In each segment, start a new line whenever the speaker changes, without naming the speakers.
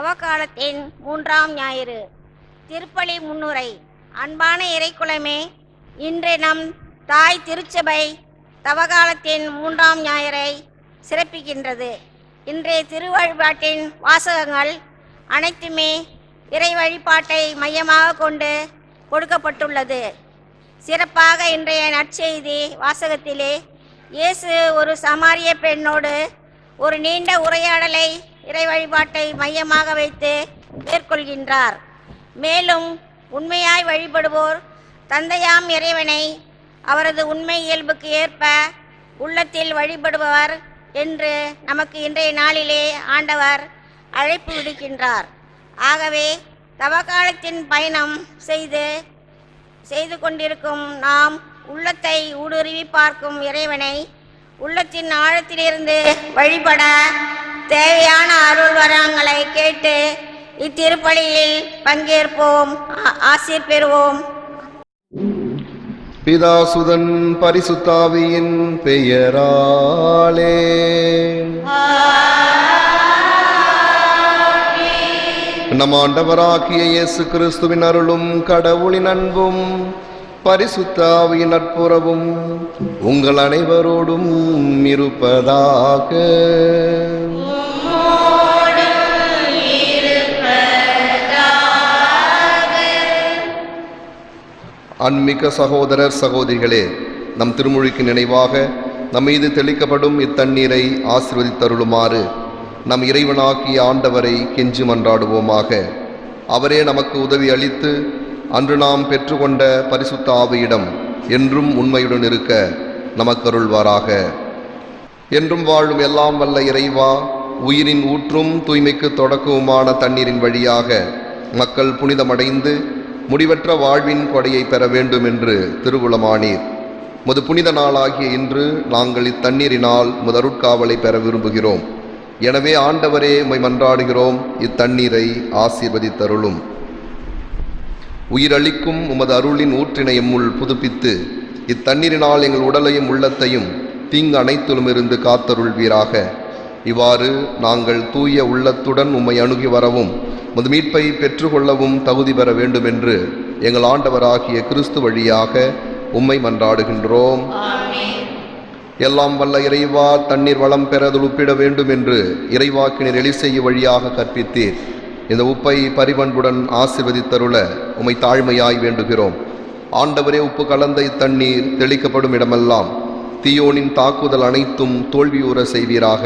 தவக்காலத்தின் 3ஆம் ஞாயிறு. திருப்பலி முன்னுரை. அன்பான இறைக்குலமே, இன்று நம் தாய் திருச்சபை தவகாலத்தின் 3ஆம் ஞாயிறை சிறப்பிக்கின்றது. இன்றைய திருவழிபாட்டின் வாசகங்கள் அனைத்துமே இறை வழிபாட்டை மையமாக கொண்டு கொடுக்கப்பட்டுள்ளது. சிறப்பாக இன்றைய நற்செய்தி வாசகத்திலே இயேசு ஒரு சமாரிய பெண்ணோடு ஒரு நீண்ட உரையாடலை இறை வழிபாட்டை மையமாக வைத்து மேற்கொள்கின்றார். மேலும் உண்மையாய் வழிபடுவோர் தந்தையாம் இறைவனை அவரது உண்மை இயல்புக்கு ஏற்ப உள்ளத்தில் வழிபடுபவர் என்று நமக்கு இன்றைய நாளிலே ஆண்டவர் அழைப்பு விடுக்கின்றார். ஆகவே தவக்காலத்தின் பயணம் செய்து கொண்டிருக்கும் நாம் உள்ளத்தை ஊடுருவி பார்க்கும் இறைவனை உள்ளத்தின் ஆழத்திலிருந்து வழிபட தேவையான அருள் வரங்களை கேட்டு இத்திருப்பலியில் பங்கேற்போம், ஆசீர் பெறுவோம்.
பிதாசுதன் பரிசுத்தாவியின் பெயராலே. நம் ஆண்டவராகிய இயேசு கிறிஸ்துவின் அருளும் கடவுளின் அன்பும் பரிசுத்தாவியின் நட்புறவும் உங்கள் அனைவரோடும் இருப்பதாக. அன்மிக்க சகோதரர் சகோதரிகளே, நம் திருமொழிக்கு நினைவாக நம் மீது தெளிக்கப்படும் இத்தண்ணீரை ஆசீர்வதித்தருளுமாறு நம் இறைவனாகிய ஆண்டவரை கெஞ்சி மன்றாடுவோமாக. அவரே நமக்கு உதவி அளித்து அன்று நாம் பெற்றுக்கொண்ட பரிசுத்த ஆவியிடம் என்றும் உண்மையுடன் இருக்க நமக்கருள்வாராக. என்றும் வாழும் எல்லாம் வல்ல இறைவா, உயிரின் ஊற்றும் தூய்மைக்கு தொடக்கவுமான தண்ணீரின் வழியாக மக்கள் புனிதமடைந்து முடிவற்ற வாழ்வின் கொடையை பெற வேண்டும் என்று திருவுளமானீர். முது புனித நாளாகிய இன்று நாங்கள் இத்தண்ணீரினால் முதற்காவலை பெற விரும்புகிறோம். எனவே ஆண்டவரே, உம்மை மன்றாடுகிறோம், இத்தண்ணீரை ஆசீர்வதித்தருளும். உயிரளிக்கும் உமது அருளின் ஊற்றினை எம்முள் புதுப்பித்து இத்தண்ணீரினால் எங்கள் உடலையும் உள்ளத்தையும் தீங்கு அனைத்திலுமிருந்து காத்தருள்வீராக. இவ்வாறு நாங்கள் தூய உள்ளத்துடன் உம்மை அணுகி வரவும் உமது மீட்பை பெற்றுக்கொள்ளவும் தகுதி பெற வேண்டும் என்று எங்கள் ஆண்டவராகிய கிறிஸ்து வழியாக உம்மை மன்றாடுகின்றோம். எல்லாம் வல்ல இறைவா, தண்ணீர் வளம் பெறதுள் உப்பிட வேண்டும் என்று இறைவாக்கினர் எலிசேயு வழியாக கற்பித்தீர். இந்த உப்பை பரிபண்புடன் ஆசீர்வதித்தருள உம்மை தாழ்மையாய் வேண்டுகிறோம். ஆண்டவரே, உப்பு கலந்த இத்தண்ணீர் தெளிக்கப்படும் இடமெல்லாம் தீயோனின் தாக்குதல் அனைத்தும் தோல்வியுற செய்வீராக.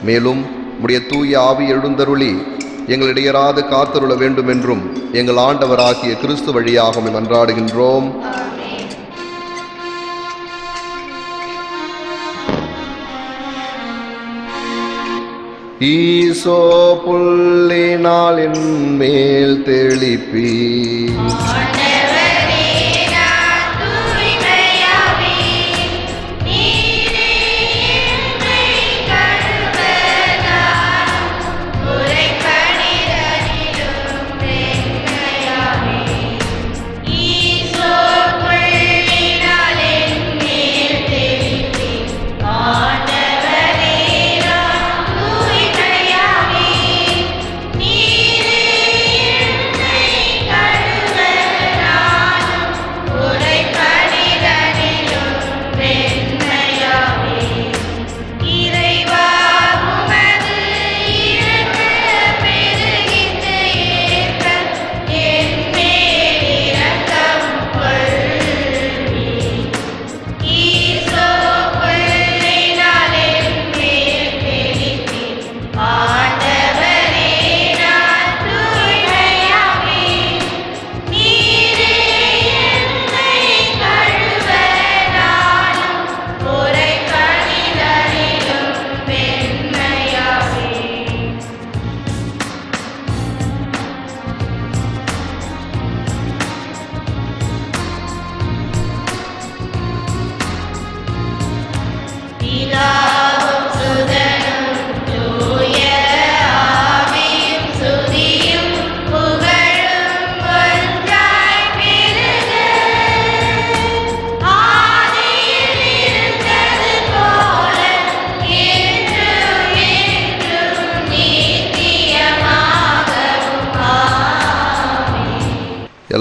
மேலும் உடைய தூய ஆவி எழுந்தருளி எங்களிடையராது காத்தருள வேண்டும் என்றும் எங்கள் ஆண்டவராகிய கிறிஸ்து வழியாக மன்றாடுகின்றோம். ஈசோ புல்லினால் என் மேல் தெளிப்பி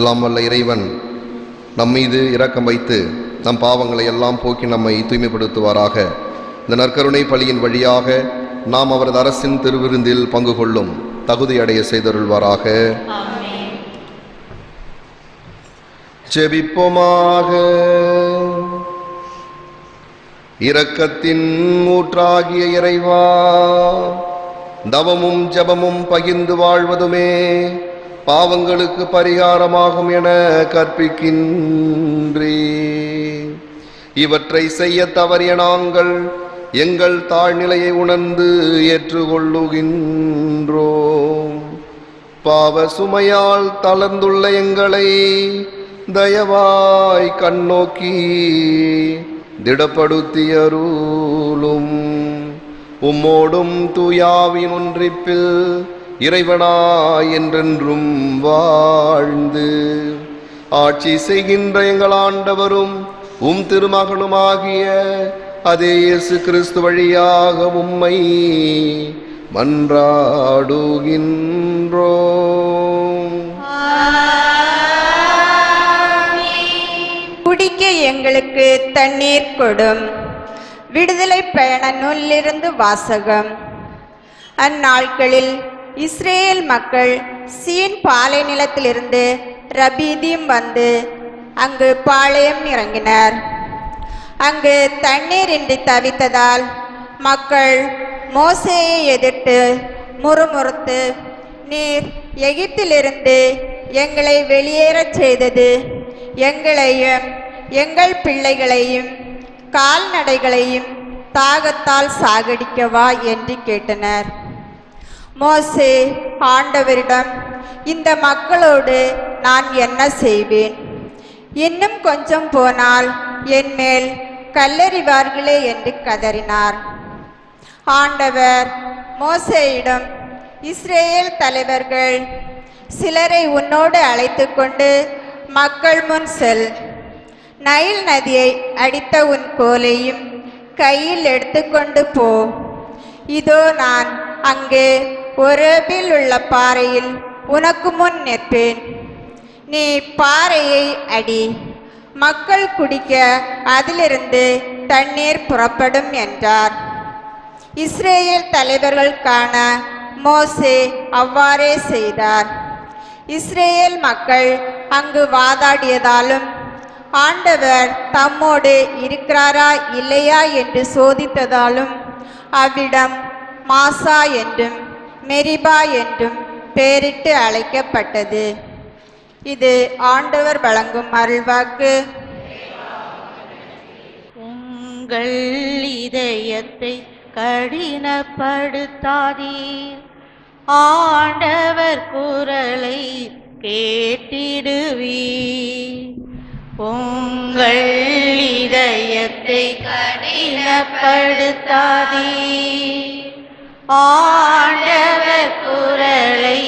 எல்லாம் வல்ல இறைவன் நம் மீது இரக்கம் வைத்து நம் பாவங்களை எல்லாம் போக்கி நம்மை தூய்மைப்படுத்துவாராக. இந்த நற்கருணை பலியின் வழியாக நாம் அவரது அரசின் திருவிருந்தில் பங்கு கொள்ளும் தகுதி அடைய செய்தருள்வாராக. ஜெபிப்போமாக. இரக்கத்தின் ஊற்றாகிய இறைவா, தவமும் ஜெபமும் பகிர்ந்து வாழ்வதுமே பாவங்களுக்கு பரிகாரமாகும் என கற்பிக்கின்றே. இவற்றை செய்ய தவறிய நாங்கள் எங்கள் தாழ்நிலையை உணர்ந்து ஏற்றுக்கொள்ளுகின்றோம். பாவ சுமையால் தளர்ந்துள்ள எங்களை தயவாய் கண்ணோக்கி திடப்படுத்தியருளும். உம்மோடும் தூயாவின் ஒன்றிப்பில் இறைவனாய் என்றென்றும் வாழ்ந்து ஆட்சி செய்கின்ற எங்கள் ஆண்டவரும் உம் திருமகனுமாகிய அதே இயேசு கிறிஸ்து வழியாக உம்மை மன்றாடுகின்றோம்.
குடிக்க எங்களுக்கு தண்ணீர் கொடும். விடுதலை பயண நூலிலிருந்து வாசகம். அந்நாட்களில் இஸ்ரேல் மக்கள் சீன் பாலை நிலத்திலிருந்து ரபீதீம் வந்து அங்கு பாளையம் இறங்கினர். அங்கு தண்ணீர் இன்றி தவித்ததால் மக்கள் மோசேயை எதிர்த்து முறுமுறுத்து, நீர் எகிப்திலிருந்து எங்களை வெளியேறச் செய்தது எங்களையும் எங்கள் பிள்ளைகளையும் கால்நடைகளையும் தாகத்தால் சாகடிக்கவா என்று கேட்டனர். மோசே ஆண்டவரிடம், இந்த மக்களோடு நான் என்ன செய்வேன்? இன்னும் கொஞ்சம் போனால் என் மேல் கல்லெறிவார்களே என்று கதறினார். ஆண்டவர் மோசேயிடம், இஸ்ரேல் தலைவர்கள் சிலரை உன்னோடு அழைத்து கொண்டு மக்கள் முன் செல். நைல் நதியை அடித்த உன் கோலையும் கையில் எடுத்துக்கொண்டு போ. இதோ நான் அங்கே ஒரேபில் உள்ள பாறையில் உனக்கு முன் நிற்பேன். நீ பாறையை அடி, மக்கள் குடிக்க அதிலிருந்து தண்ணீர் புறப்படும் என்றார். இஸ்ரேல் தலைவர்கள் காண மோசே அவ்வாறே செய்தார். இஸ்ரேல் மக்கள் அங்கு வாதாடியதாலும் ஆண்டவர் தம்மோடு இருக்கிறாரா இல்லையா என்று சோதித்ததாலும் அவ்விடம் மாசா என்றும் மெரிபா என்றும் பெயரிட்டு அழைக்கப்பட்டது. இது ஆண்டவர் வழங்கும் அருள்வாக்கு.
உங்கள் இதயத்தை கடினப்படுத்தாதீர், ஆண்டவர் குரலை கேட்டிடுவீர். உங்கள் இதயத்தை கடினப்படுத்தாதீர், ஆண்டவர் குரலை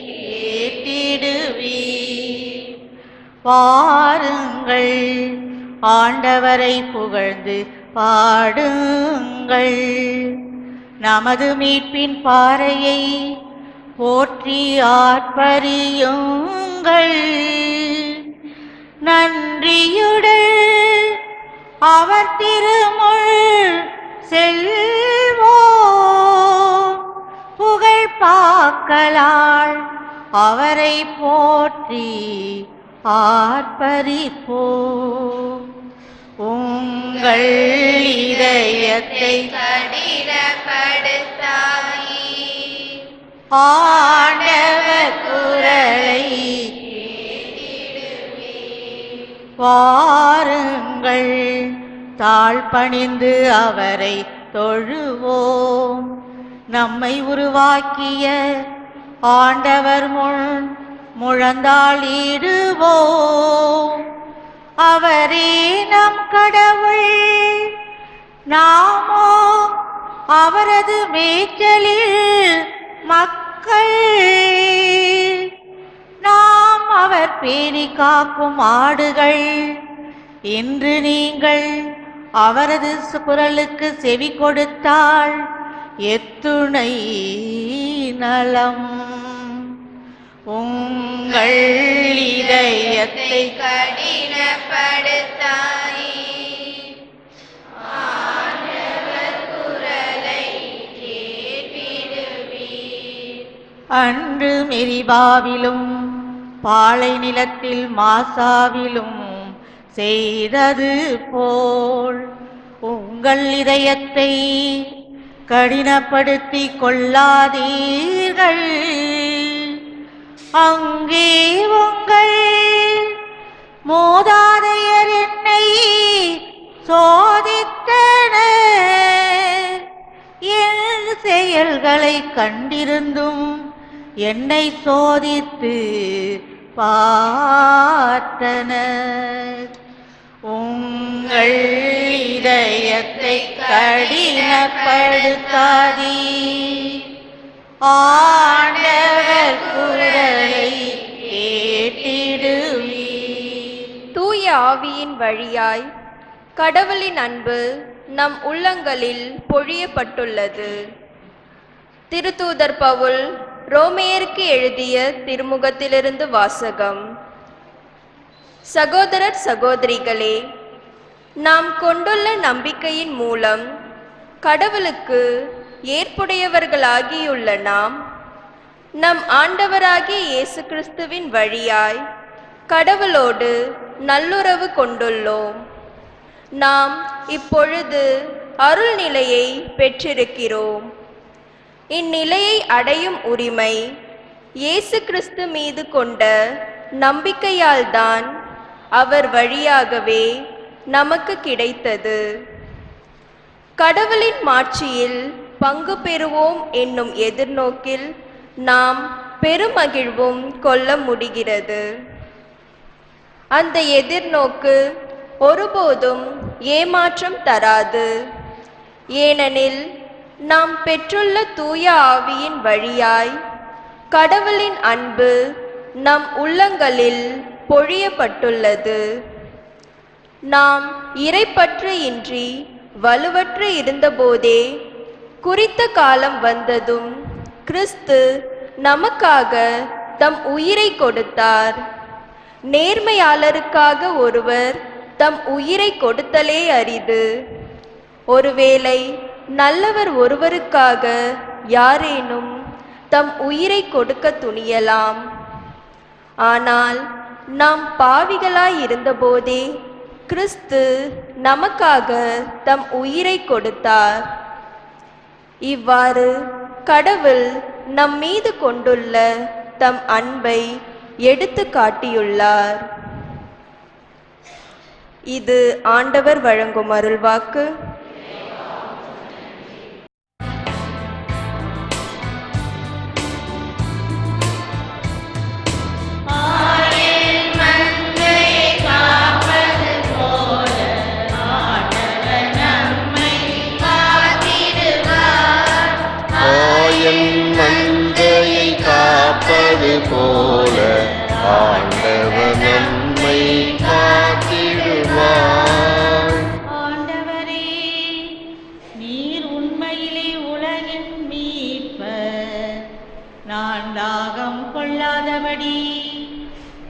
கேட்டிடுவீர். வாருங்கள், ஆண்டவரை புகழ்ந்து பாடுங்கள், நமது மீட்பின் பாறையை போற்றி ஆர்ப்பரியுங்கள். நன்றியுடன் அவர் திருமுள் செல்வோம், புகழ் பாக்களால் அவரை போற்றி ஆர்ப்பரிப்போம். உங்கள் இதயத்தை கடினப்படுத்தாதீர், ஆண்டவர் குரலை கேட்டிடுவீர். வாருங்கள், தாழ்பணிந்து அவரை தொழுவோம். நம்மை உருவாக்கிய ஆண்டவர் முன் முழந்தாளிடுவோம். அவரே நம் கடவுள், நாமோ அவரது மேய்ச்சலில் மக்கள். நாம் அவர் பேணி காக்கும் ஆடுகள். இன்று நீங்கள் அவரது குரலுக்கு செவி கொடுத்தால் எத்துணை நலம். உங்கள் உங்கள் இதயத்தை
கடினப்படுத்தாய்.
அன்று மெரிபாவிலும் பாலை நிலத்தில் மாசாவிலும் செய்தது போல் உங்கள் இதயத்தை கடினப்படுத்திக் கொள்ளாதீர்கள். அங்கே உங்கள் மூதாதையர் என்னை சோதித்தனர். என் செயல்களை கண்டிருந்தும் என்னை சோதித்து பார்த்தனர். உங்கள் இதயத்தை கடினப்படுத்தாதீ. ஆண்டவர் குரலை கேட்டிடுவீர்.
தூய ஆவியின் வழியாய் கடவுளின் அன்பு நம் உள்ளங்களில் பொழியப்பட்டுள்ளது. திருத்தூதர் பவுல் ரோமையருக்கு எழுதிய திருமுகத்திலிருந்து வாசகம். சகோதரர் சகோதரிகளே, நாம் கொண்டுள்ள நம்பிக்கையின் மூலம் கடவுளுக்கு ஏற்புடையவர்களாகியுள்ள நாம் நம் ஆண்டவராகிய இயேசு கிறிஸ்துவின் வழியாய் கடவுளோடு நல்லுறவு கொண்டுள்ளோம். நாம் இப்பொழுது அருள் நிலையை பெற்றிருக்கிறோம். இந்நிலையை அடையும் உரிமை இயேசு கிறிஸ்து மீது கொண்ட நம்பிக்கையால்தான் அவர் வழியாகவே நமக்கு கிடைத்தது. கடவுளின் மாட்சியில் பங்கு பெறுவோம் என்னும் எதிர்நோக்கில் நாம் பெருமகிழ்வும் கொள்ள முடிகிறது. அந்த எதிர்நோக்கு ஒருபோதும் ஏமாற்றம் தராது. ஏனெனில் நாம் பெற்றுள்ள தூய ஆவியின் வழியாய் கடவுளின் அன்பு நம் உள்ளங்களில் பொழியப்பட்டுள்ளது. நாம் இறைப்பற்று இன்றி வலுவற்று இருந்தபோதே குறித்த காலம் வந்ததும் கிறிஸ்து நமக்காக தம் உயிரை கொடுத்தார். நேர்மையாளருக்காக ஒருவர் தம் உயிரை கொடுத்தலே அரிது. ஒருவேளை நல்லவர் ஒருவருக்காக யாரேனும் தம் உயிரை கொடுக்க துணியலாம். ஆனால் நாம் பாவிகளாய் இருந்தபோதே கிறிஸ்து நமக்காக தம் உயிரை கொடுத்தார். இவ்வாறு கடவுள் நம் மீது கொண்டுள்ள தம் அன்பை எடுத்து காட்டியுள்ளார். இது ஆண்டவர் வழங்கும் அருள்வாக்கு.
மந்தையை காப்பது போல ஆண்டவர் நம்மை காத்திடுவார்.
ஆண்டவரே, நீர் உண்மையிலே உலகின் மீட்பர். நான் தாகம் கொள்ளாதபடி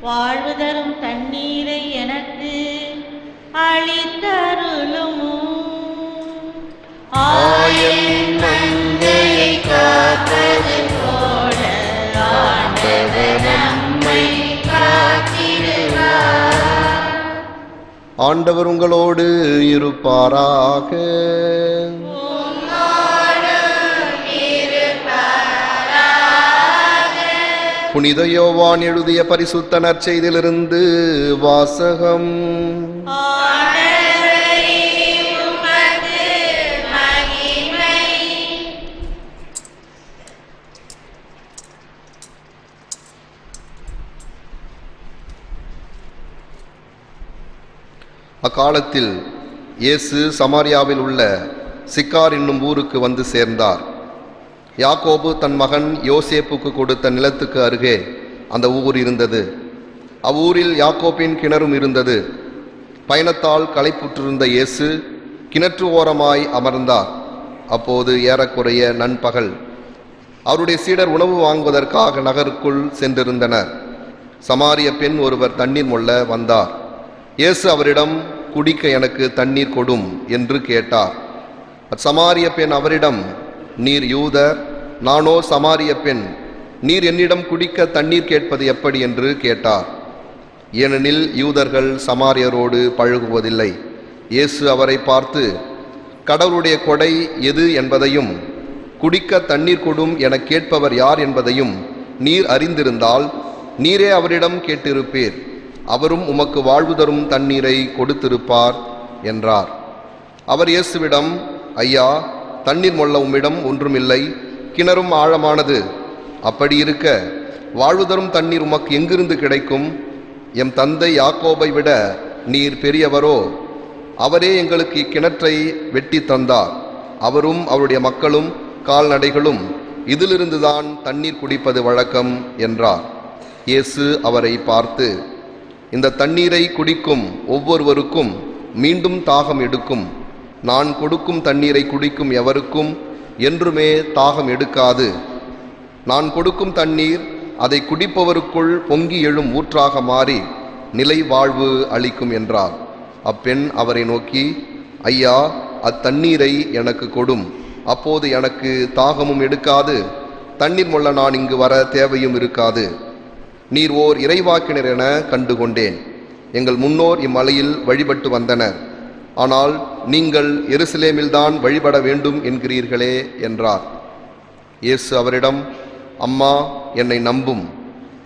வாழ்வு தரும் தண்ணீரை எனக்கு அளித்தருளும்.
மந்தையை காப்பது போல ஆண்டவர் நம்மை காத்திடுவார். ஆண்டவர் உங்களோடு இருப்பாராக. புனித யோவான் எழுதிய பரிசுத்த நற்செய்தியிலிருந்து வாசகம். அக்காலத்தில் இயேசு சமாரியாவில் உள்ள சிக்கார் என்னும் ஊருக்கு வந்து சேர்ந்தார். யாக்கோபு தன் மகன் யோசேப்புக்கு கொடுத்த நிலத்துக்கு அருகே அந்த ஊர் இருந்தது. அவ்வூரில் யாக்கோபின் கிணறும் இருந்தது. பயணத்தால் களைப்புற்றிருந்த இயேசு கிணற்று ஓரமாய் அமர்ந்தார். அப்போது ஏறக்குறைய நண்பகல். அவருடைய சீடர் உணவு வாங்குவதற்காக நகருக்குள் சென்றிருந்தனர். சமாரிய பெண் ஒருவர் தண்ணீர் மொள்ள வந்தார். இயேசு அவரிடம், குடிக்க எனக்கு தண்ணீர் கொடும் என்று கேட்டார். சமாரிய பெண் அவரிடம், நீர் யூதர், நானோ சமாரிய பெண், நீர் என்னிடம் குடிக்க தண்ணீர் கேட்பது எப்படி என்று கேட்டார். ஏனெனில் யூதர்கள் சமாரியரோடு பழகுவதில்லை. இயேசு அவரை பார்த்து, கடவுளுடைய கொடை எது என்பதையும் குடிக்க தண்ணீர் கொடும் என கேட்பவர் யார் என்பதையும் நீர் அறிந்திருந்தால் நீரே அவரிடம் கேட்டிருப்பீர், அவரும் உமக்கு வாழ்வு தரும் தண்ணீரை கொடுத்திருப்பார் என்றார். அவர் இயேசுவிடம், ஐயா, தண்ணீர் மொள்ள உம்மிடம் ஒன்றுமில்லை, கிணறும் ஆழமானது. அப்படி இருக்க வாழ்வு தரும் தண்ணீர் உமக்கு எங்கிருந்து கிடைக்கும்? எம் தந்தை யாக்கோபை விட நீர் பெரியவரோ? அவரே எங்களுக்கு இக்கிணற்றை வெட்டி தந்தார். அவரும் அவருடைய மக்களும் கால்நடைகளும் இதிலிருந்துதான் தண்ணீர் குடிப்பது வழக்கம் என்றார். இயேசு அவரை பார்த்து, இந்த தண்ணீரை குடிக்கும் ஒவ்வொருவருக்கும் மீண்டும் தாகம் எடுக்கும். நான் கொடுக்கும் தண்ணீரை குடிக்கும் எவருக்கும் என்றுமே தாகம் எடுக்காது. நான் கொடுக்கும் தண்ணீர் அதை குடிப்பவருக்குள் பொங்கி எழும் ஊற்றாக மாறி நிலை வாழ்வு அளிக்கும் என்றார். அப்பெண் அவரை நோக்கி, ஐயா, அத்தண்ணீரை எனக்கு கொடும், அப்போது எனக்கு தாகமும் எடுக்காது, தண்ணீர் மொள்ள நான் இங்கு வர தேவையும் இருக்காது. நீர் ஓர் இறைவாக்கினர் என கண்டுகொண்டேன். எங்கள் முன்னோர் இம்மலையில் வழிபட்டு வந்தனர், ஆனால் நீங்கள் எருசலேமில்தான் வழிபட வேண்டும் என்கிறீர்களே என்றார். இயேசு அவரிடம், அம்மா, என்னை நம்பும்.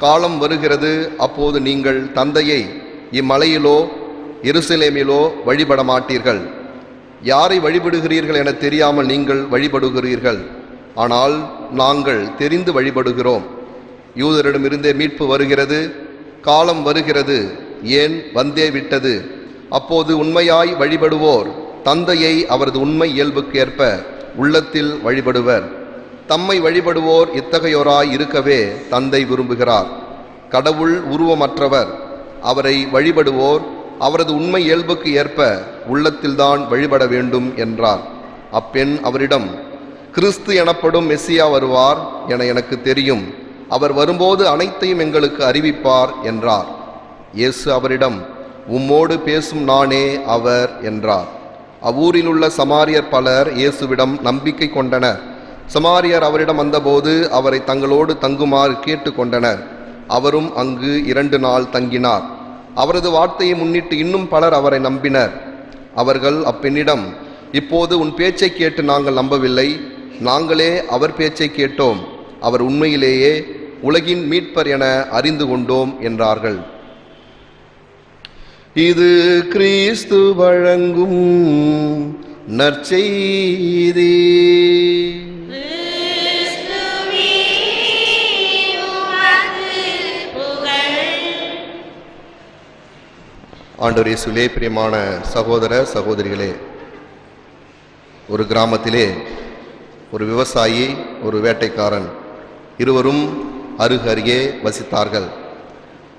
காலம் வருகிறது, அப்போது நீங்கள் தந்தையை இம்மலையிலோ எருசலேமிலோ வழிபட மாட்டீர்கள். யாரை வழிபடுகிறீர்கள் என தெரியாமல் நீங்கள் வழிபடுகிறீர்கள். ஆனால் நாங்கள் தெரிந்து வழிபடுகிறோம். யூதரிடமிருந்தே மீட்பு வருகிறது, காலம் வருகிறது, ஏன் வந்தே விட்டது. அப்போது உண்மையாய் வழிபடுவோர் தந்தையை அவரது உண்மை இயல்புக்கு ஏற்ப உள்ளத்தில் வழிபடுவர். தம்மை வழிபடுவோர் இத்தகையோராய் இருக்கவே தந்தை விரும்புகிறார். கடவுள் உருவமற்றவர். அவரை வழிபடுவோர் அவரது உண்மை இயல்புக்கு ஏற்ப உள்ளத்தில்தான் வழிபட வேண்டும் என்றார். அப்பெண் அவரிடம், கிறிஸ்து எனப்படும் மெஸ்ஸியா வருவார் என எனக்கு தெரியும். அவர் வரும்போது அனைத்தையும் எங்களுக்கு அறிவிப்பார் என்றார். இயேசு அவரிடம், உம்மோடு பேசும் நானே அவர் என்றார். அவ்வூரில் உள்ள சமாரியர் பலர் இயேசுவிடம் நம்பிக்கை கொண்டனர். சமாரியர் அவரிடம் வந்தபோது அவரை தங்களோடு தங்குமாறு கேட்டு கொண்டனர். அவரும் அங்கு 2 நாள் தங்கினார். அவரது வார்த்தையை முன்னிட்டு இன்னும் பலர் அவரை நம்பினர். அவர்கள் அப்பெண்ணிடம், இப்போது உன் பேச்சை கேட்டு நாங்கள் நம்பவில்லை, நாங்களே அவர் பேச்சை கேட்டோம். அவர் உண்மையிலேயே உலகின் மீட்பர் என அறிந்து கொண்டோம் என்றார்கள். இது கிறிஸ்து வழங்கும் நற்செய்தி. ஆண்டவர் இயேசுவிலே பிரியமான சகோதர சகோதரிகளே, ஒரு கிராமத்திலே ஒரு விவசாயி, ஒரு வேட்டைக்காரன் இருவரும் அருகருகே வசித்தார்கள்.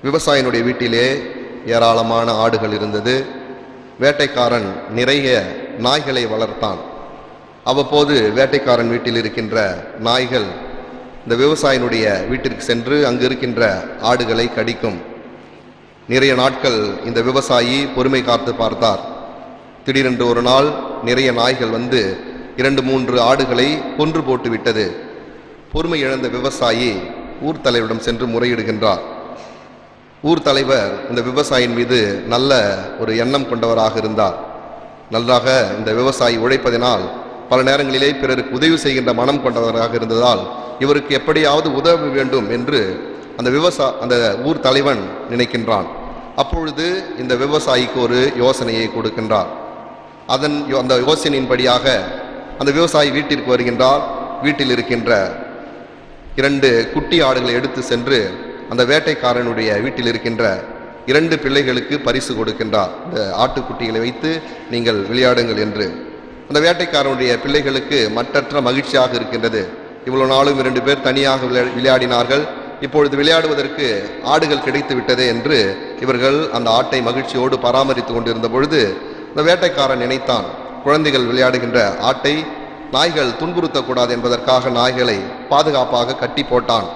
விவசாயினுடைய வீட்டிலே ஏராளமான ஆடுகள் இருந்தது. வேட்டைக்காரன் நிறைய நாய்களை வளர்த்தான். அவ்வப்போது வேட்டைக்காரன் வீட்டில் இருக்கின்ற நாய்கள் இந்த விவசாயினுடைய வீட்டிற்கு சென்று அங்கு இருக்கின்ற ஆடுகளை கடிக்கும். நிறைய நாட்கள் இந்த விவசாயி பொறுமை காத்து பார்த்தார். திடீரென்று ஒரு நாள் நிறைய நாய்கள் வந்து 2-3 ஆடுகளை கொன்று போட்டு விட்டது. பொறுமை இழந்த விவசாயி ஊர் தலைவரிடம் சென்று முறையிடுகின்றார். ஊர் தலைவர் இந்த விவசாயியின் மீது நல்ல ஒரு எண்ணம் கொண்டவராக இருந்தார். நன்றாக இந்த விவசாயி உழைப்பதினால் பல நேரங்களிலே பிறருக்கு உதவி செய்கின்ற மனம் கொண்டவராக இருந்ததால் இவருக்கு எப்படியாவது உதவ வேண்டும் என்று அந்த ஊர் தலைவன் நினைக்கின்றான். அப்பொழுது இந்த விவசாயிக்கு ஒரு யோசனையை கொடுக்கின்றார். அந்த யோசனையின்படியாக அந்த விவசாயி வீட்டிற்கு வருகின்றார். வீட்டில் இருக்கின்ற 2 குட்டி ஆடுகளை எடுத்து சென்று அந்த வேட்டைக்காரனுடைய வீட்டில் இருக்கின்ற 2 பிள்ளைகளுக்கு பரிசு கொடுக்கின்றார். இந்த ஆட்டுக்குட்டிகளை வைத்து நீங்கள் விளையாடுங்கள் என்று. அந்த வேட்டைக்காரனுடைய பிள்ளைகளுக்கு மற்றற்ற மகிழ்ச்சியாக இருக்கின்றது. இவ்வளவு நாளும் 2 பேர் தனியாக விளையாடினார்கள், இப்பொழுது விளையாடுவதற்கு ஆடுகள் கிடைத்து விட்டதே என்று இவர்கள் அந்த ஆட்டை மகிழ்ச்சியோடு பராமரித்து கொண்டிருந்த பொழுது இந்த வேட்டைக்காரன் நினைத்தான், குழந்தைகள் விளையாடுகின்ற ஆட்டை நாய்கள் துன்புறுத்தக்கூடாது என்பதற்காக நாய்களை பாதுகாப்பாக கட்டி போட்டான்.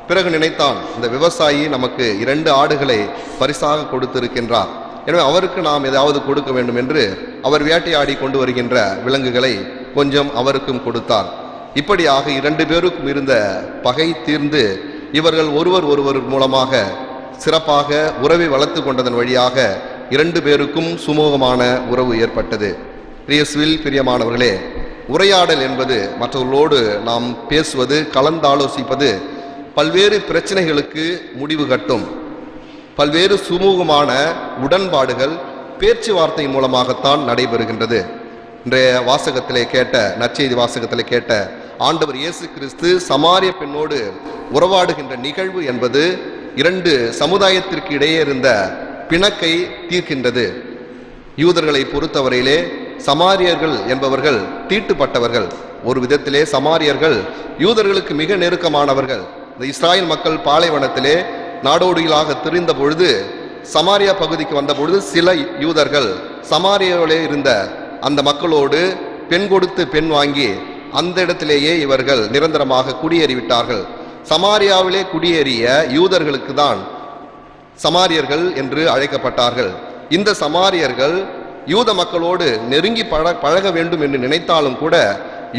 பிறகு நினைத்தான், இந்த விவசாயி நமக்கு 2 ஆடுகளை பரிசாக கொடுத்திருக்கின்றார், எனவே அவருக்கு நாம் ஏதாவது கொடுக்க வேண்டும் என்று அவர் வேட்டையாடி கொண்டு வருகின்ற விலங்குகளை கொஞ்சம் அவருக்கும் கொடுத்தார். இப்படியாக 2 பேருக்கும் இருந்த பகை தீர்ந்து இவர்கள் ஒருவர் மூலமாக சிறப்பாக உறவை வளர்த்து கொண்டதன் வழியாக 2 பேருக்கும் சுமூகமான உறவு ஏற்பட்டது. கிறிஸ்துவில் பிரியமானவர்களே, உரையாடல் என்பது மற்றவர்களோடு நாம் பேசுவது, கலந்தாலோசிப்பது பல்வேறு பிரச்சனைகளுக்கு முடிவு கட்டும். பல்வேறு சுமூகமான உடன்பாடுகள் பேச்சுவார்த்தை மூலமாகத்தான் நடைபெறுகின்றது. இன்றைய வாசகத்திலே கேட்ட, நற்செய்தி வாசகத்திலே கேட்ட ஆண்டவர் இயேசு கிறிஸ்து சமாரிய பெண்ணோடு உறவாடுகின்ற நிகழ்வு என்பது 2 சமுதாயத்திற்கு இடையே இருந்த பிணக்கை தீர்க்கின்றது. யூதர்களை பொறுத்தவரையிலே சமாரியர்கள் என்பவர்கள் தீட்டுப்பட்டவர்கள். ஒரு விதத்திலே சமாரியர்கள் யூதர்களுக்கு மிக நெருக்கமானவர்கள். இந்த இஸ்ராயல் மக்கள் பாலைவனத்திலே நாடோடிகளாக திரிந்த பொழுது, சமாரியா பகுதிக்கு வந்த பொழுது சில யூதர்கள் சமாரியாவிலே இருந்த அந்த மக்களோடு பெண் கொடுத்து பெண் வாங்கி அந்த இடத்திலேயே இவர்கள் நிரந்தரமாக குடியேறிவிட்டார்கள். சமாரியாவிலே குடியேறிய யூதர்களுக்கு தான் சமாரியர்கள் என்று அழைக்கப்பட்டார்கள். இந்த சமாரியர்கள் யூத மக்களோடு நெருங்கி பழக வேண்டும் என்று நினைத்தாலும் கூட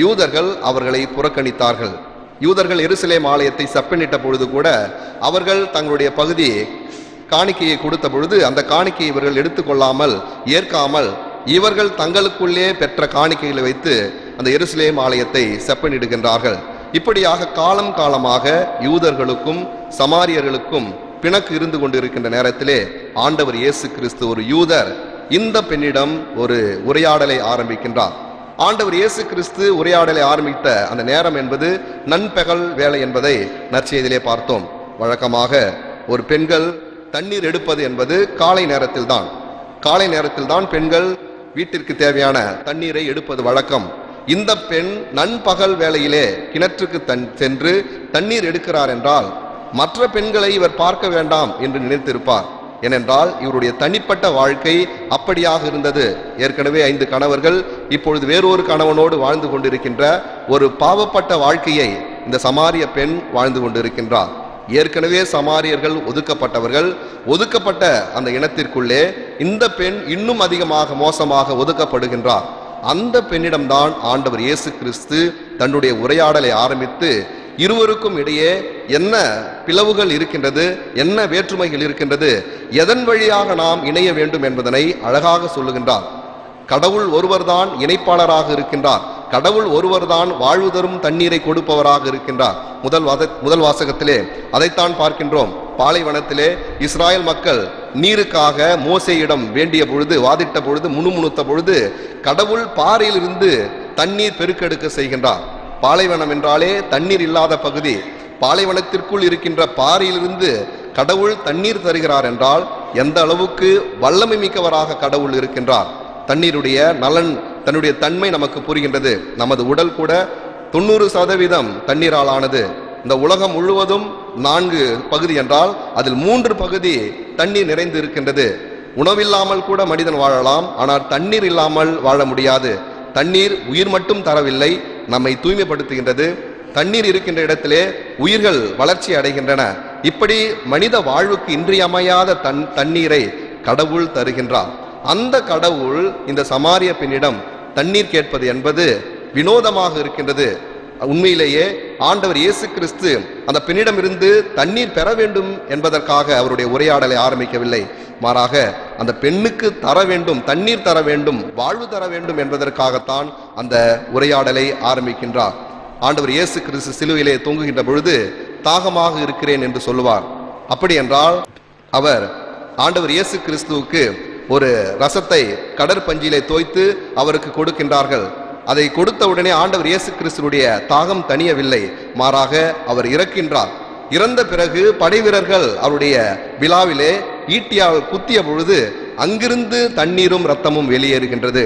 யூதர்கள் அவர்களை புறக்கணித்தார்கள். யூதர்கள் எருசலேம் ஆலயத்தை செப்பனிட்ட பொழுது கூட அவர்கள் தங்களுடைய பகுதி காணிக்கையை கொடுத்த பொழுது அந்த காணிக்கையை இவர்கள் எடுத்துக்கொள்ளாமல் ஏற்காமல் இவர்கள் தங்களுக்குள்ளே பெற்ற காணிக்கைகளை வைத்து அந்த எருசலேம் ஆலயத்தை செப்பனிடுகின்றார்கள். இப்படியாக காலம் காலமாக யூதர்களுக்கும் சமாரியர்களுக்கும் பிணக்கு இருந்து கொண்டிருக்கின்ற நேரத்திலே ஆண்டவர் இயேசு கிறிஸ்து ஒரு யூதர் இந்த பெண்ணிடம் ஒரு உரையாடலை ஆரம்பிக்கின்றார். ஆண்டவர் இயேசு கிறிஸ்து உரையாடலை ஆரம்பித்த அந்த நேரம் என்பது நண்பகல் வேலை என்பதை நற்செய்தியிலே பார்த்தோம். வழக்கமாக ஒரு பெண்கள் தண்ணீர் எடுப்பது என்பது காலை நேரத்தில் தான் பெண்கள் வீட்டிற்கு தேவையான தண்ணீரை எடுப்பது வழக்கம். இந்த பெண் நண்பகல் வேளையிலே கிணற்றுக்கு சென்று தண்ணீர் எடுக்கிறார் என்றால் மற்ற பெண்களை இவர் பார்க்க வேண்டாம் என்று நினைத்திருப்பார். ஏனென்றால் இவருடைய தனிப்பட்ட வாழ்க்கை அப்படியாக இருந்தது. ஏற்கனவே 5 கணவர்கள், இப்பொழுது வேறொரு கணவனோடு வாழ்ந்து கொண்டிருக்கின்ற ஒரு பாவப்பட்ட வாழ்க்கையை இந்த சமாரிய பெண் வாழ்ந்து கொண்டிருக்கின்றார். ஏற்கனவே சமாரியர்கள் ஒதுக்கப்பட்டவர்கள். ஒதுக்கப்பட்ட அந்த இனத்திற்குள்ளே இந்த பெண் இன்னும் அதிகமாக மோசமாக ஒதுக்கப்படுகின்றார். அந்த பெண்ணிடம்தான் ஆண்டவர் இயேசு கிறிஸ்து தன்னுடைய உரையாடலை ஆரம்பித்து இருவருக்கும் இடையே என்ன பிளவுகள் இருக்கின்றது, என்ன வேற்றுமைகள் இருக்கின்றது, எதன் வழியாக நாம் இணைய வேண்டும் என்பதனை அழகாக சொல்லுகின்றார். கடவுள் ஒருவர்தான் இணைப்பாளராக இருக்கின்றார். கடவுள் ஒருவர்தான் வாழ்வு தரும் தண்ணீரை கொடுப்பவராக இருக்கின்றார். முதல் வாசகத்திலே அதைத்தான் பார்க்கின்றோம். பாலைவனத்திலே இஸ்ராயல் மக்கள் நீருக்காக மோசேயிடம் வேண்டிய பொழுது, வாதிட்ட பொழுது, முணுமுணுத்த பொழுது கடவுள் பாறையிலிருந்து தண்ணீர் பெருக்கெடுக்க செய்கின்றார். பாலைவனம் என்றாலே தண்ணீர் இல்லாத பகுதி. பாலைவனத்திற்குள் இருக்கின்ற பாறையிலிருந்து கடவுள் தண்ணீர் தருகிறார் என்றால் எந்த அளவுக்கு வல்லமை மிக்கவராக கடவுள் இருக்கின்றார். தண்ணீருடைய நலன், தன்னுடைய தன்மை நமக்கு புரிகின்றது. நமது உடல் கூட 90% தண்ணீரால் ஆனது. இந்த உலகம் முழுவதும் 4 பகுதி என்றால் அதில் 3 பகுதி தண்ணீர் நிறைந்து இருக்கின்றது. உணவில்லாமல் கூட மனிதன் வாழலாம், ஆனால் தண்ணீர் இல்லாமல் வாழ முடியாது. தண்ணீர் உயிர் மட்டும் தரவில்லை, நம்மை தூய்மைப்படுத்துகின்றது. தண்ணீர் இருக்கின்ற இடத்திலே உயிர்கள் வளர்ச்சி அடைகின்றன. இப்படி மனித வாழ்வுக்கு இன்றியமையாத தண்ணீரை கடவுள் தருகின்றார். அந்த கடவுள் இந்த சமாரிய பெண்ணிடம் தண்ணீர் கேட்பது என்பது வினோதமாக இருக்கின்றது. உண்மையிலேயே ஆண்டவர் இயேசு கிறிஸ்து அந்த பெண்ணிடம் இருந்து தண்ணீர் பெற வேண்டும் என்பதற்காக அவருடைய உரையாடலை ஆரம்பிக்கவில்லை. மாறாக அந்த பெண்ணுக்கு தர வேண்டும், தண்ணீர் தர வேண்டும், வாழ்வு தர வேண்டும் என்பதற்காகத்தான் அந்த உரையாடலை ஆரம்பிக்கின்றார். ஆண்டவர் இயேசு கிறிஸ்து சிலுவையிலே தொங்குகின்ற பொழுது தாகமாக இருக்கிறேன் என்று சொல்லுவார். அப்படி என்றால் அவர் ஆண்டவர் இயேசு கிறிஸ்துவுக்கு ஒரு ரசத்தை கடற்பஞ்சிலே தோய்த்து அவருக்கு கொடுக்கின்றார்கள். அதை கொடுத்த உடனே ஆண்டவர் இயேசு கிறிஸ்துவுடைய தாகம் தணியவில்லை, மாறாக அவர் இறக்கின்றார். இறந்த பிறகு படைவீரர்கள் அவருடைய விழாவிலே ஈட்டியால் குத்திய பொழுது அங்கிருந்து தண்ணீரும் இரத்தமும் வெளியேறுகின்றது.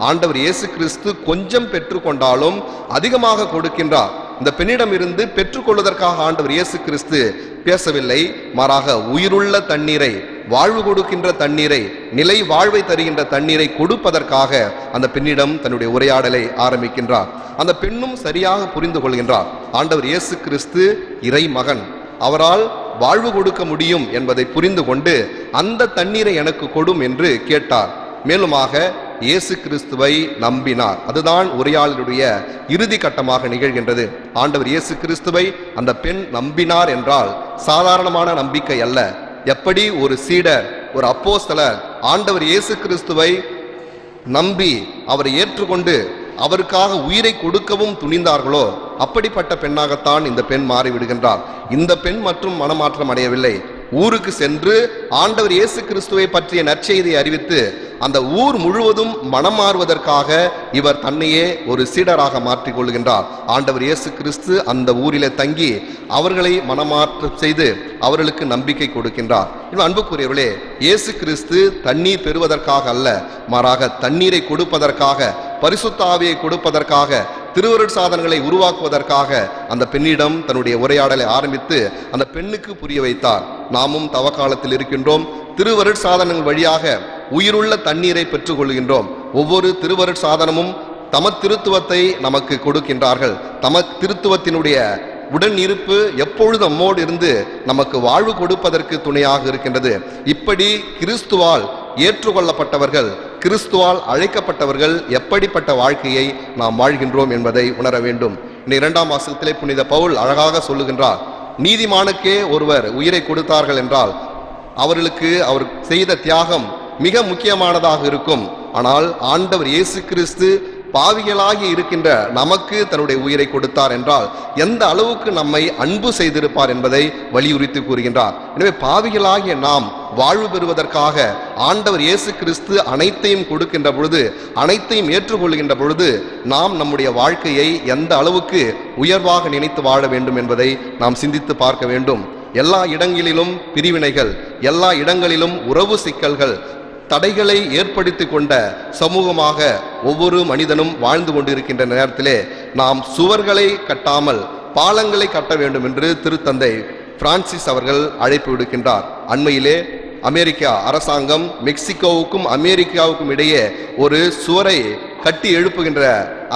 ஆண்டவர் இயேசு கிறிஸ்து கொஞ்சம் பெற்றுக்கொண்டாலும் அதிகமாக கொடுக்கின்றார். இந்த பெண்ணிடம் இருந்து பெற்றுக்கொள்வதற்காக ஆண்டவர் இயேசு கிறிஸ்து பேசவில்லை, மாறாக உயிருள்ள தண்ணீரை, வாழ்வு கொடுக்கின்ற தண்ணீரை, நிலை வாழ்வை தருகின்ற தண்ணீரை கொடுப்பதற்காக அந்த பெண்ணிடம் தன்னுடைய உரையாடலை ஆரம்பிக்கின்றார். அந்த பெண்ணும் சரியாக புரிந்து கொள்கின்றார். ஆண்டவர் இயேசு கிறிஸ்து இறை மகன். அவரால் வாழ்வு கொடுக்க முடியும் என்பதை புரிந்து கொண்டு அந்த தண்ணீரை எனக்கு கொடும் என்று கேட்டார். மேலுமாக இயேசு கிறிஸ்துவை நம்பினார். அதுதான் உரையாடலுடைய இறுதி கட்டமாக நிகழ்கின்றது. ஆண்டவர் இயேசு கிறிஸ்துவை அந்த பெண் நம்பினார் என்றால் சாதாரணமான நம்பிக்கை அல்ல. எப்படி ஒரு சீடர், ஒரு அப்போஸ்தலர் ஆண்டவர் இயேசு கிறிஸ்துவை நம்பி அவரை ஏற்றுக்கொண்டு அவருக்காக உயிரை கொடுக்கவும் துணிந்தார்களோ அப்படிப்பட்ட பெண்ணாகத்தான் இந்த பெண் மாறிவிடுகின்றார். இந்த பெண் மற்றும் மனமாற்றம் அடையவில்லை. ஊருக்கு சென்று ஆண்டவர் இயேசு கிறிஸ்துவை பற்றிய நற்செய்தியை அறிவித்து அந்த ஊர் முழுவதும் மனம் மாறுவதற்காக இவர் தன்னையே ஒரு சீடராக மாற்றிக் கொள்கின்றார். ஆண்டவர் இயேசு கிறிஸ்து அந்த ஊரிலே தங்கி அவர்களை மனமாற்றம் செய்து அவர்களுக்கு நம்பிக்கை கொடுக்கின்றார். அன்புக்குரியவர்களே, இயேசு கிறிஸ்து தண்ணீர் பெறுவதற்காக அல்ல, மாறாக தண்ணீரை கொடுப்பதற்காக, பரிசுத்த ஆவியை கொடுப்பதற்காக, திருவருட் சாதனங்களை உருவாக்குவதற்காக அந்த பெண்ணிடம் தன்னுடைய உரையாடலை ஆரம்பித்து அந்த பெண்ணுக்கு புரிய வைத்தார். நாமும் தவக்காலத்தில் இருக்கின்றோம். திருவருட் சாதனங்கள் வழியாக உயிருள்ள தண்ணீரை பெற்றுக் கொள்கின்றோம். ஒவ்வொரு திருவருட் சாதனமும் தம திருத்துவத்தை நமக்கு கொடுக்கின்றார்கள். தம திருத்துவத்தினுடைய உடன் இருப்பு எப்பொழுது நம்மோடு இருந்து நமக்கு வாழ்வு கொடுப்பதற்கு துணையாக இருக்கின்றது. இப்படி கிறிஸ்துவால் ஏற்றுக்கொள்ளப்பட்டவர்கள், கிறிஸ்துவால் அழைக்கப்பட்டவர்கள் எப்படிப்பட்ட வாழ்க்கையை நாம் வாழ்கின்றோம் என்பதை உணர வேண்டும். இந்த 2ஆம் வாசகத்திலே புனித பவுல் அழகாக சொல்லுகின்றார், நீதிமானுக்கே ஒருவர் உயிரை கொடுத்தார்கள் என்றால் அவர்களுக்கு அவர் செய்த தியாகம் மிக முக்கியமானதாக இருக்கும். ஆனால் ஆண்டவர் இயேசு கிறிஸ்து பாவிகளாகி இருக்கின்ற நமக்கு தன்னுடைய உயிரை கொடுத்தார் என்றால் எந்த அளவுக்கு நம்மை அன்பு செய்திருப்பார் என்பதை வலியுறுத்தி கூறுகின்றார். எனவே பாவிகளாகிய நாம் வாழ்வு பெறுவதற்காக ஆண்டவர் இயேசு கிறிஸ்து அனைத்தையும் கொடுக்கின்ற பொழுது, அனைத்தையும் ஏற்றுக்கொள்கின்ற பொழுது நாம் நம்முடைய வாழ்க்கையை எந்த அளவுக்கு உயர்வாக நினைத்து வாழ வேண்டும் என்பதை நாம் சிந்தித்து பார்க்க வேண்டும். எல்லா இடங்களிலும் பிரிவினைகள், எல்லா இடங்களிலும் உறவு சிக்கல்கள், தடைகளை ஏற்படுத்தி கொண்ட சமூகமாக ஒவ்வொரு மனிதனும் வாழ்ந்து கொண்டிருக்கின்ற நேரத்திலே நாம் சுவர்களை கட்டாமல் பாலங்களை கட்ட வேண்டும் என்று திருத்தந்தை பிரான்சிஸ் அவர்கள் அழைப்பு விடுக்கின்றார். அண்மையிலே அமெரிக்கா அரசாங்கம் மெக்சிகோவுக்கும் அமெரிக்காவுக்கும் இடையே ஒரு சுவரை கட்டி எழுப்புகின்ற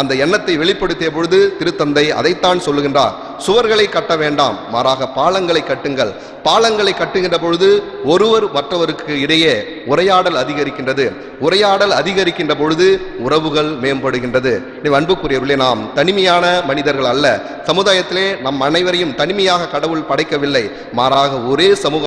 அந்த எண்ணத்தை வெளிப்படுத்திய பொழுது திருத்தந்தை அதைத்தான் சொல்லுகின்றார். சுவர்களை கட்ட வேண்டாம், மாறாக பாலங்களை கட்டுங்கள். பாலங்களை கட்டுகின்ற பொழுது ஒருவர் மற்றவருக்கு இடையே உரையாடல் அதிகரிக்கின்றது. உரையாடல் அதிகரிக்கின்ற பொழுது உறவுகள் மேம்படுகின்றது. அன்புக்குரியவர்களே, நாம் தனிமையான மனிதர்கள் அல்ல. சமுதாயத்திலே நம் அனைவரையும் தனிமையாக கடவுள் படைக்கவில்லை. மாறாக ஒரே சமூகம்